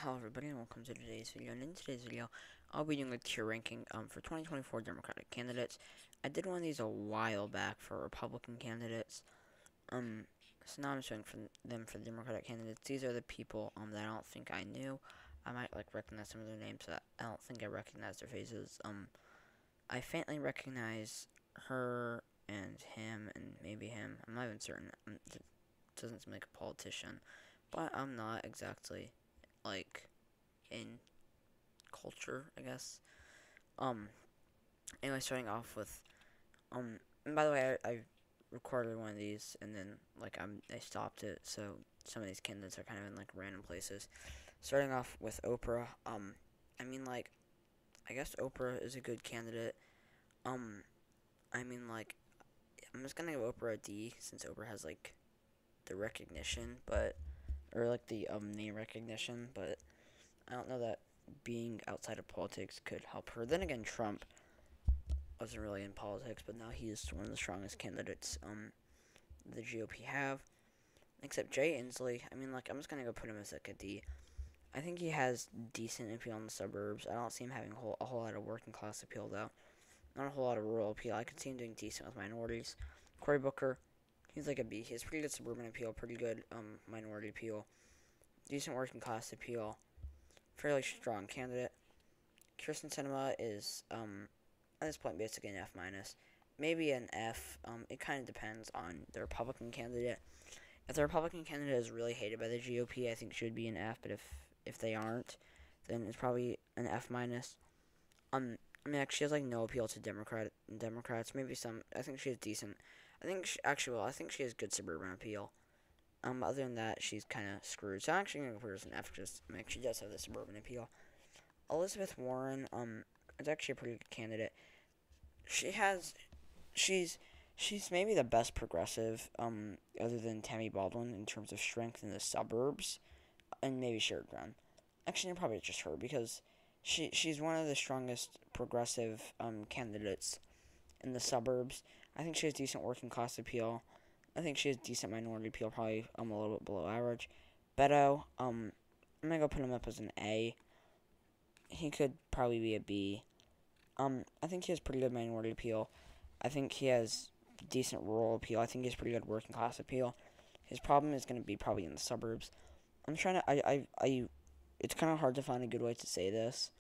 Hello everybody and welcome to today's video, and in today's video I'll be doing a tier ranking for 2024 Democratic candidates. I did one of these a while back for Republican candidates, so now I'm showing them for the Democratic candidates. These are the people that I don't think I knew. I might recognize some of their names, but I don't think I recognize their faces. I faintly recognize her and him and maybe him. I'm not even certain. It doesn't seem like a politician, but I'm not exactly in culture, I guess. Um, anyway, starting off with, and by the way, I recorded one of these, and then, I stopped it, so some of these candidates are kind of in, random places. Starting off with Oprah, I mean, I guess Oprah is a good candidate. Um, I mean, I'm just gonna give Oprah a D, since Oprah has, the recognition, or, the name recognition, but I don't know that being outside of politics could help her. Then again, Trump wasn't really in politics, but now he's one of the strongest candidates the GOP have. Except Jay Inslee, I mean, I'm just gonna go put him as a D. I think he has decent appeal in the suburbs. I don't see him having a whole lot of working class appeal though. Not a whole lot of rural appeal. I could see him doing decent with minorities. Cory Booker, he's like a B. He has pretty good suburban appeal, pretty good minority appeal, decent working class appeal. Fairly strong candidate. Kirsten Sinema is, at this point, basically an F minus. Maybe an F. It kind of depends on the Republican candidate. If the Republican candidate is really hated by the GOP, I think she would be an F. But if they aren't, then it's probably an F minus. I mean, she has no appeal to Democrats. Maybe some. I think she has decent. I think she has good suburban appeal. Other than that, she's kind of screwed. So I'm actually going to put her as an F, just she does have the suburban appeal. Elizabeth Warren, is actually a pretty good candidate. She's maybe the best progressive, other than Tammy Baldwin in terms of strength in the suburbs, and maybe Sherrod Brown. Actually, probably just her, because she's one of the strongest progressive, candidates in the suburbs. I think she has decent working class appeal. I think she has decent minority appeal, probably a little bit below average. Beto, I'm gonna go put him up as an A. He could probably be a B. I think he has pretty good minority appeal. I think he has decent rural appeal. I think he has pretty good working class appeal. His problem is gonna be probably in the suburbs. I'm trying to it's kind of hard to find a good way to say this.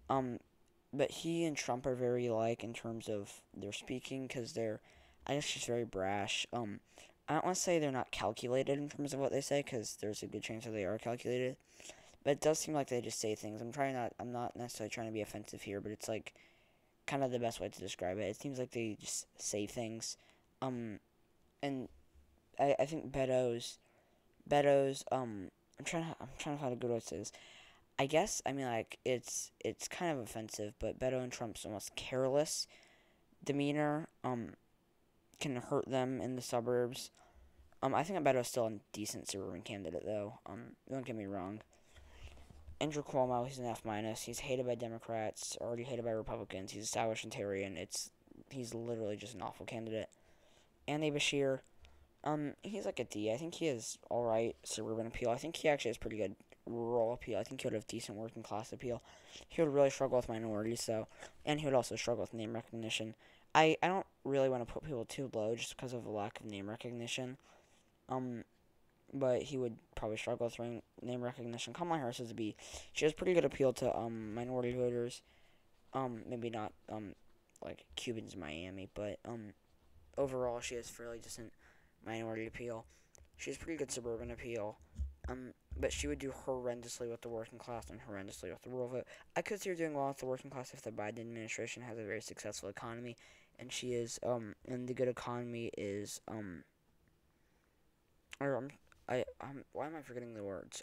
But he and Trump are very alike in terms of their speaking, because I guess she's very brash. I don't want to say they're not calculated in terms of what they say, because there's a good chance that they are calculated. But it does seem like they just say things. I'm not necessarily trying to be offensive here, but it's kind of the best way to describe it. It seems like they just say things. And I think Beto's, I'm trying to find a good way to say this. I guess, it's kind of offensive, but Beto and Trump's almost careless demeanor, can hurt them in the suburbs. I think Beto's still a decent suburban candidate, though. Don't get me wrong. Andrew Cuomo, he's an F minus. He's hated by Democrats, already hated by Republicans. He's establishmentarian. He's literally just an awful candidate. Andy Bashir, he's a D. I think he has alright suburban appeal. I think he actually has pretty good rural appeal. I think he would have decent working class appeal. He would really struggle with minorities, and he would also struggle with name recognition. I don't really want to put people too low just because of a lack of name recognition. But he would probably struggle with name recognition. Kamala Harris is a B. She has pretty good appeal to minority voters. Maybe not Cubans in Miami, but overall she has fairly decent minority appeal. She has pretty good suburban appeal. But she would do horrendously with the working class and horrendously with the rural vote. I could see her doing well with the working class if the Biden administration has a very successful economy, and she is, and the good economy is, or, why am I forgetting the words?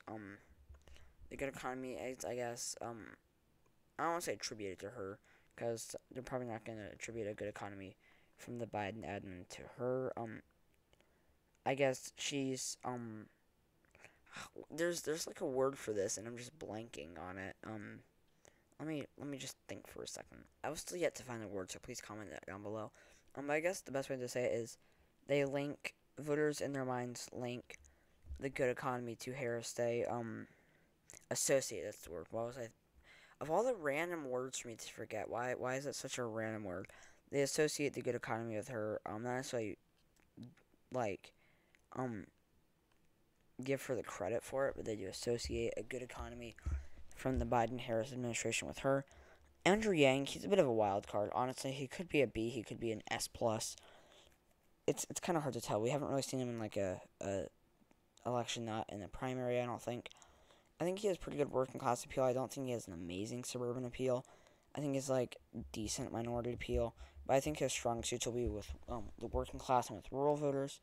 The good economy is, I guess, I don't want to say attributed to her, because they're probably not going to attribute a good economy from the Biden admin to her. I guess she's, there's a word for this, and I'm just blanking on it. Let me just think for a second. I was still yet to find a word, so please comment that down below. I guess the best way to say it is voters in their minds link the good economy to Harris. associate. That's the word. What was I? Of all the random words for me to forget, why is it such a random word? They associate the good economy with her. Not necessarily like um give her the credit for it, but they do associate a good economy from the Biden-Harris administration with her. Andrew Yang, he's a bit of a wild card. Honestly, he could be a B, he could be an S plus. It's kind of hard to tell. We haven't really seen him in like a election, not in the primary. I don't think. I think he has pretty good working class appeal. I don't think he has an amazing suburban appeal. I think he's like decent minority appeal, but I think his strong suits will be with the working class and with rural voters.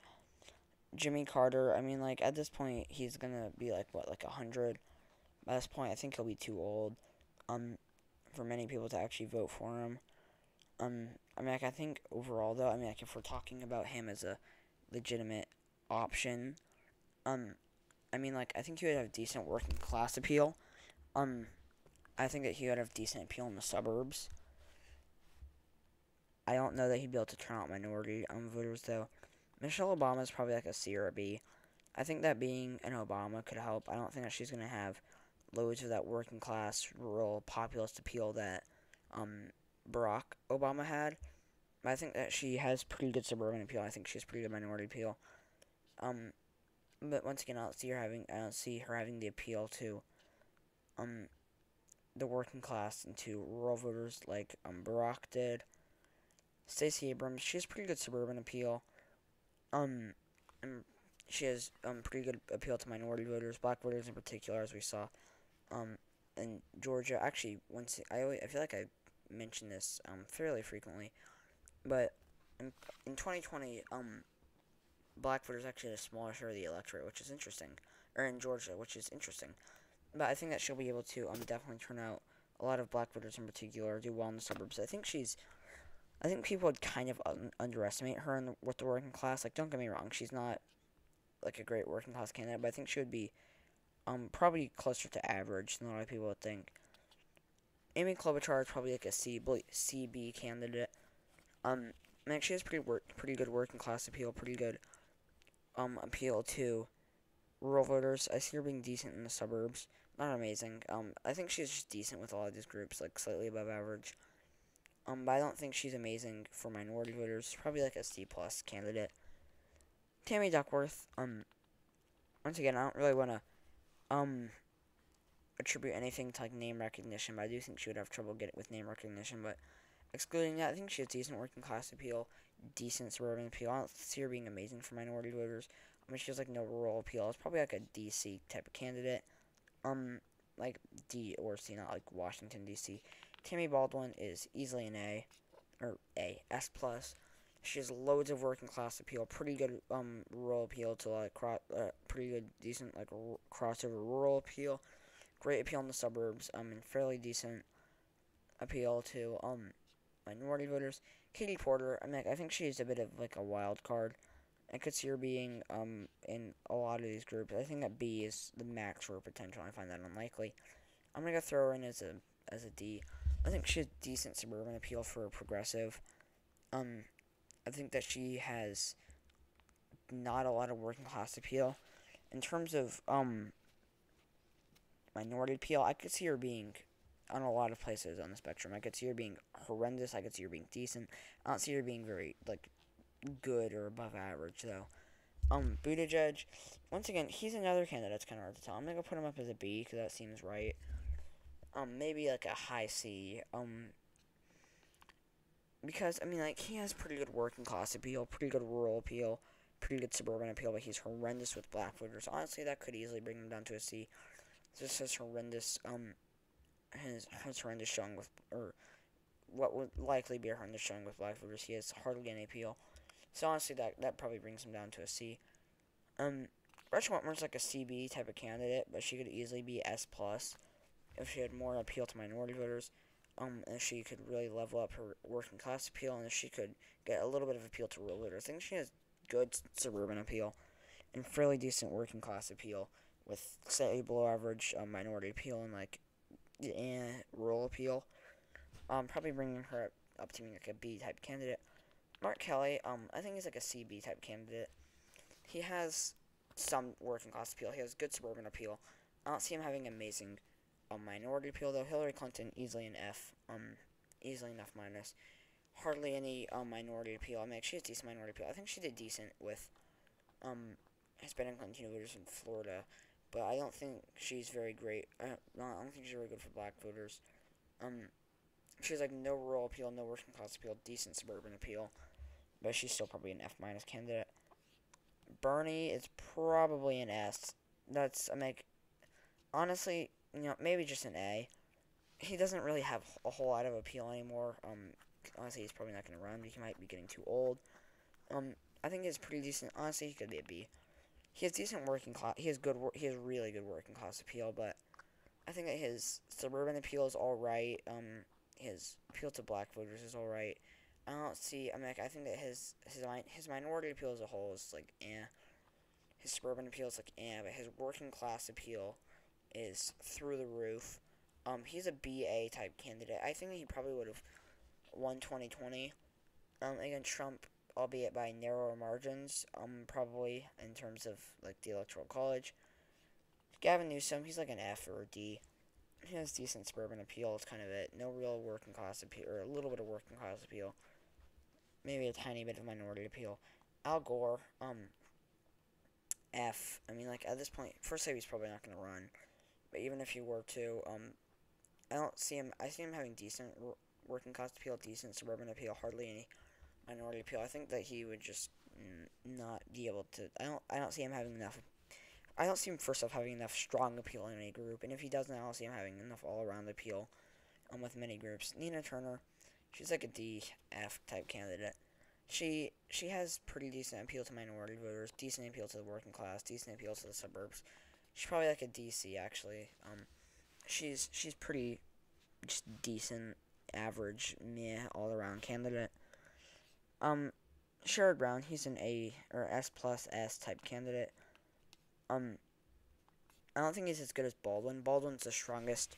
Jimmy Carter, I mean, like at this point, he's gonna be like what, like 100. By this point, I think he'll be too old, for many people to actually vote for him. I mean, like I think overall though, I mean, like if we're talking about him as a legitimate option, I mean, like I think he would have decent working class appeal. I think that he would have decent appeal in the suburbs. I don't know that he'd be able to turn out minority voters though. Michelle Obama is probably like a C or a B. I think that being an Obama could help. I don't think that she's gonna have loads of that working class, rural, populist appeal that Barack Obama had. But I think that she has pretty good suburban appeal. I think she has pretty good minority appeal. But once again, I don't see her having the appeal to the working class and to rural voters like Barack did. Stacey Abrams, she has pretty good suburban appeal. And she has pretty good appeal to minority voters, black voters in particular, as we saw. In Georgia, actually, I feel like I mention this fairly frequently, but in 2020, black voters actually had a smaller share of the electorate, which is interesting, or in Georgia, which is interesting. But I think that she'll be able to definitely turn out a lot of black voters in particular, do well in the suburbs. I think people would kind of underestimate her with the working class. Like, don't get me wrong, she's not like a great working class candidate, but I think she would be probably closer to average than a lot of people would think. Amy Klobuchar is probably like a CB candidate. I mean, she has pretty good working class appeal, pretty good appeal to rural voters. I see her being decent in the suburbs, not amazing. I think she's just decent with a lot of these groups, like slightly above average. But I don't think she's amazing for minority voters. She's probably like a C plus candidate. Tammy Duckworth. Once again, I don't really want to attribute anything to like name recognition, but I do think she would have trouble getting with name recognition. But excluding that, I think she has decent working class appeal, decent suburban appeal. I don't see her being amazing for minority voters. I mean, she has like no rural appeal. It's probably like a DC type of candidate. Like D or C, not like Washington D.C. Tammy Baldwin is easily an A, or A, S plus. She has loads of working class appeal, pretty good rural appeal to like pretty good decent like crossover rural appeal, great appeal in the suburbs, and fairly decent appeal to minority voters. Katie Porter, I mean, I think she's a bit of like a wild card. I could see her being in a lot of these groups. I think that B is the max for her potential. I find that unlikely. I'm gonna throw her in as a D. I think she has decent suburban appeal for a progressive. I think that she has not a lot of working class appeal. In terms of minority appeal, I could see her being on a lot of places on the spectrum. I could see her being horrendous. I could see her being decent. I don't see her being very like good or above average though. Buttigieg, once again, he's another candidate that's kind of hard to tell. I'm gonna put him up as a B because that seems right. Maybe like a high C. Because I mean, like he has pretty good working class appeal, pretty good rural appeal, pretty good suburban appeal, but he's horrendous with black voters. Honestly, that could easily bring him down to a C. Just his horrendous his horrendous showing with, or what would likely be a horrendous showing with black voters. He has hardly any appeal. So honestly, that probably brings him down to a C. Gretchen Whitmer's like a CB type of candidate, but she could easily be S plus if she had more appeal to minority voters. And if she could really level up her working class appeal, and if she could get a little bit of appeal to rural voters. I think she has good suburban appeal and fairly decent working class appeal with slightly below average minority appeal and like rural appeal. Probably bringing her up to being like a B type candidate. Mark Kelly, I think he's like a CB type candidate. He has some working class appeal. He has good suburban appeal. I don't see him having amazing minority appeal though. Hillary Clinton easily an F, easily an F minus. Hardly any minority appeal. I mean, she has decent minority appeal. I think she did decent with Hispanic Latino voters in Florida, but I don't think she's very great. I don't think she's very good for black voters. She has like no rural appeal, no working class appeal, decent suburban appeal, but she's still probably an F minus candidate. Bernie is probably an S. That's honestly, maybe just an A. He doesn't really have a whole lot of appeal anymore. Honestly, he's probably not going to run. He might be getting too old. I think he's pretty decent. Honestly, he could be a B. He has decent working class. He has really good working class appeal. But I think that his suburban appeal is all right. His appeal to black voters is all right. I don't see. I think that his minority appeal as a whole is like eh. His suburban appeal is like eh, but his working class appeal is through the roof. He's a BA type candidate. I think that he probably would have won 2020 against Trump, albeit by narrower margins. Probably in terms of like the electoral college. Gavin Newsom, he's like an F or a D. He has decent suburban appeal. It's kind of it. No real working class appeal, or a little bit of working class appeal. Maybe a tiny bit of minority appeal. Al Gore, F. At this point, first he's probably not going to run. But even if he were to, I don't see him. I see him having decent working class appeal, decent suburban appeal, hardly any minority appeal. I think that he would just not be able to. I don't see him having enough. I don't see him first off having enough strong appeal in any group, and if he doesn't, I don't see him having enough all around appeal. With many groups. Nina Turner, she's like a D F type candidate. She has pretty decent appeal to minority voters, decent appeal to the working class, decent appeal to the suburbs. She's probably like a DC actually. She's pretty just decent, average, meh, all around candidate. Sherrod Brown, he's an A or S plus S type candidate. I don't think he's as good as Baldwin. Baldwin's the strongest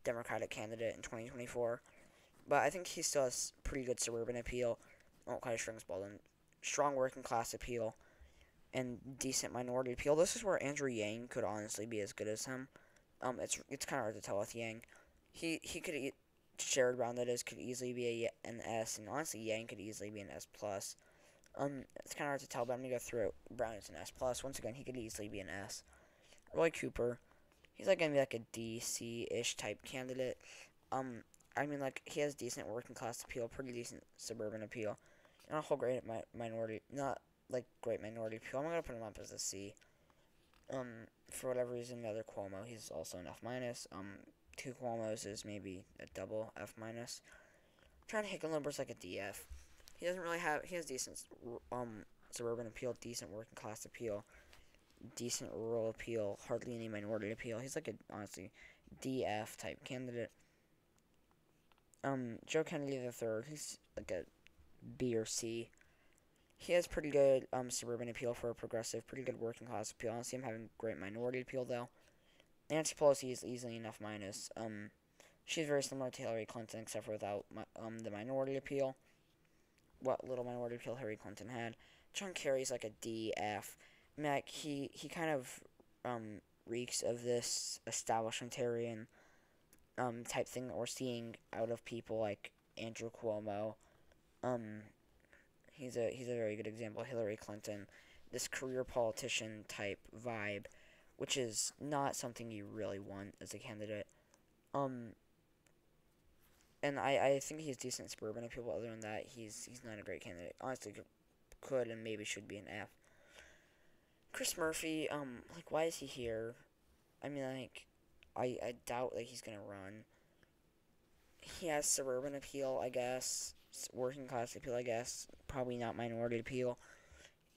Democratic candidate in 2024, but I think he still has pretty good suburban appeal. Not quite as strong as Baldwin. Strong working class appeal and decent minority appeal. This is where Andrew Yang could honestly be as good as him. It's kind of hard to tell with Yang. He could Sherrod Brown, that is, could easily be an S, and honestly Yang could easily be an S plus. It's kind of hard to tell, but I'm gonna go through it. Brown is an S plus. Once again, he could easily be an S. Roy Cooper, he's like gonna be like a D C ish type candidate. He has decent working class appeal, pretty decent suburban appeal, not a whole great minority, not like great minority appeal. I'm gonna put him up as a C. For whatever reason, another Cuomo, he's also an F minus. Two Cuomos is maybe a double F minus. Trying to Hickenlooper's like a DF. He has decent suburban appeal, decent working class appeal, decent rural appeal, hardly any minority appeal. He's like a, honestly, DF type candidate. Joe Kennedy III, he's like a B or C. He has pretty good suburban appeal for a progressive, pretty good working class appeal. I don't see him having great minority appeal though. Nancy Pelosi is easily an F minus. She's very similar to Hillary Clinton, except for without the minority appeal. What little minority appeal Hillary Clinton had. John Kerry's like a D F. He kind of reeks of this establishmentarian type thing that we're seeing out of people like Andrew Cuomo. He's a very good example. Hillary Clinton, this career politician type vibe, which is not something you really want as a candidate. And I think he's decent suburban appeal, but other than that, he's not a great candidate. Honestly, could and maybe should be an F. Chris Murphy, why is he here? I doubt that he's gonna run. He has suburban appeal, I guess. Working class appeal, I guess. Probably not minority appeal.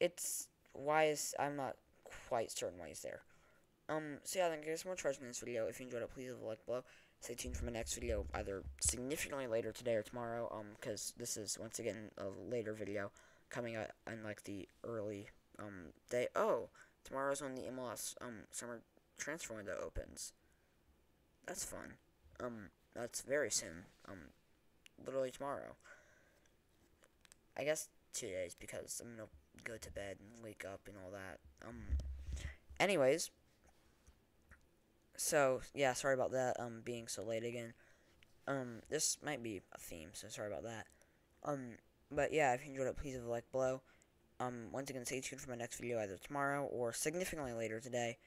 I'm not quite certain why he's there. So yeah, thank you guys so much for watching this video. If you enjoyed it, please leave a like below. Stay tuned for my next video, either significantly later today or tomorrow, because this is, once again, a later video coming out on, the early, day. Oh, tomorrow's when the MLS, summer transfer window opens. That's fun. That's very soon. Literally tomorrow. I guess 2 days, because I'm gonna go to bed and wake up and all that. Anyways, So yeah, sorry about that. Being so late again. This might be a theme, so sorry about that. Um, but yeah, if you enjoyed it, please leave a like below. Once again, stay tuned for my next video either tomorrow or significantly later today.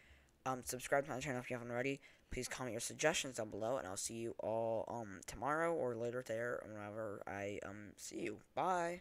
Subscribe to my channel if you haven't already. Please comment your suggestions down below, and I'll see you all tomorrow or later there, whenever I see you. Bye.